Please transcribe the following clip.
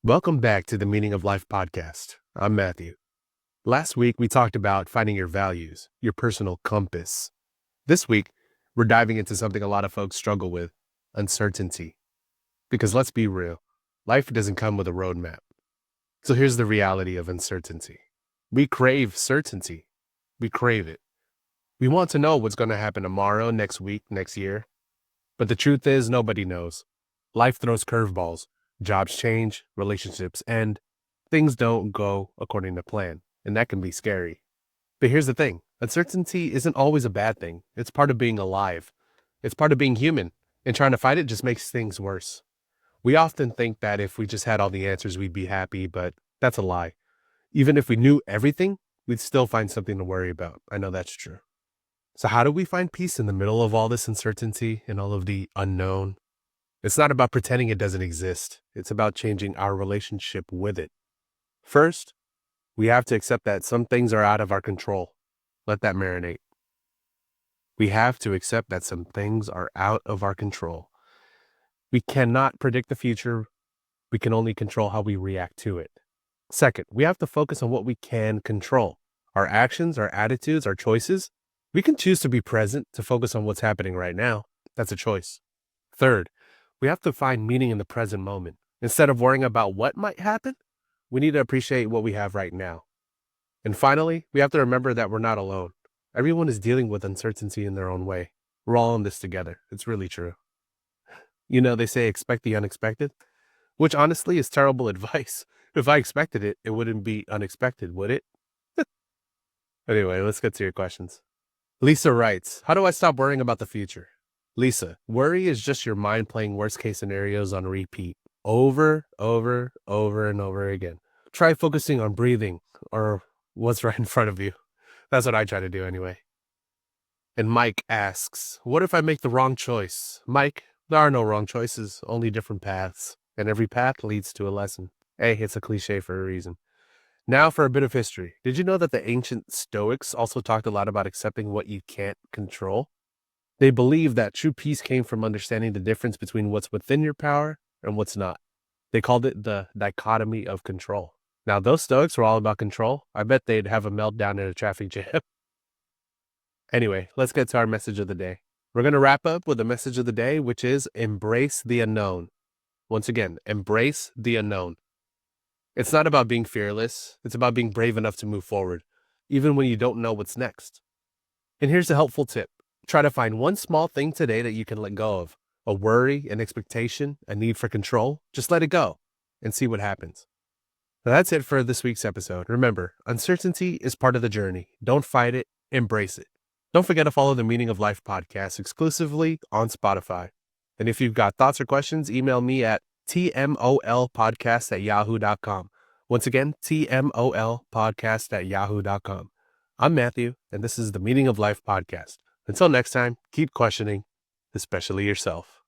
Welcome back to the Meaning of Life podcast. I'm Matthew. Last week, we talked about finding your values, your personal compass. This week, we're diving into something a lot of folks struggle with, uncertainty. Because let's be real, life doesn't come with a roadmap. So here's the reality of uncertainty. We crave certainty. We crave it. We want to know what's going to happen tomorrow, next week, next year. But the truth is, nobody knows. Life throws curveballs. Jobs change, relationships end, things don't go according to plan, and that can be scary. But here's the thing, uncertainty isn't always a bad thing. It's part of being alive. It's part of being human, and trying to fight it just makes things worse. We often think that if we just had all the answers, we'd be happy, but that's a lie. Even if we knew everything, we'd still find something to worry about. I know that's true. So how do we find peace in the middle of all this uncertainty and all of the unknown? It's not about pretending it doesn't exist. It's about changing our relationship with it. First, we have to accept that some things are out of our control. Let that marinate. We have to accept that some things are out of our control. We cannot predict the future. We can only control how we react to it. Second, we have to focus on what we can control. Our actions, our attitudes, our choices. We can choose to be present, to focus on what's happening right now. That's a choice. Third, we have to find meaning in the present moment. Instead of worrying about what might happen, we need to appreciate what we have right now. And finally, we have to remember that we're not alone. Everyone is dealing with uncertainty in their own way. We're all in this together. It's really true. You know, they say expect the unexpected, which honestly is terrible advice. If I expected it, it wouldn't be unexpected, would it? Anyway, let's get to your questions. Lisa writes, how do I stop worrying about the future? Lisa, worry is just your mind playing worst case scenarios on repeat over, and over again. Try focusing on breathing or what's right in front of you. That's what I try to do anyway. And Mike asks, what if I make the wrong choice? Mike, there are no wrong choices, only different paths. And every path leads to a lesson. Hey, it's a cliche for a reason. Now for a bit of history. Did you know that the ancient Stoics also talked a lot about accepting what you can't control? They believed that true peace came from understanding the difference between what's within your power and what's not. They called it the dichotomy of control. Now, those Stoics were all about control. I bet they'd have a meltdown in a traffic jam. Anyway, let's get to our message of the day. We're going to wrap up with the message of the day, which is embrace the unknown. Once again, embrace the unknown. It's not about being fearless. It's about being brave enough to move forward, even when you don't know what's next. And here's a helpful tip. Try to find one small thing today that you can let go of. A worry, an expectation, a need for control. Just let it go and see what happens. Now that's it for this week's episode. Remember, uncertainty is part of the journey. Don't fight it, embrace it. Don't forget to follow the Meaning of Life podcast exclusively on Spotify. And if you've got thoughts or questions, email me at tmolpodcast@yahoo.com. Once again, tmolpodcast@yahoo.com. I'm Matthew, and this is the Meaning of Life podcast. Until next time, keep questioning, especially yourself.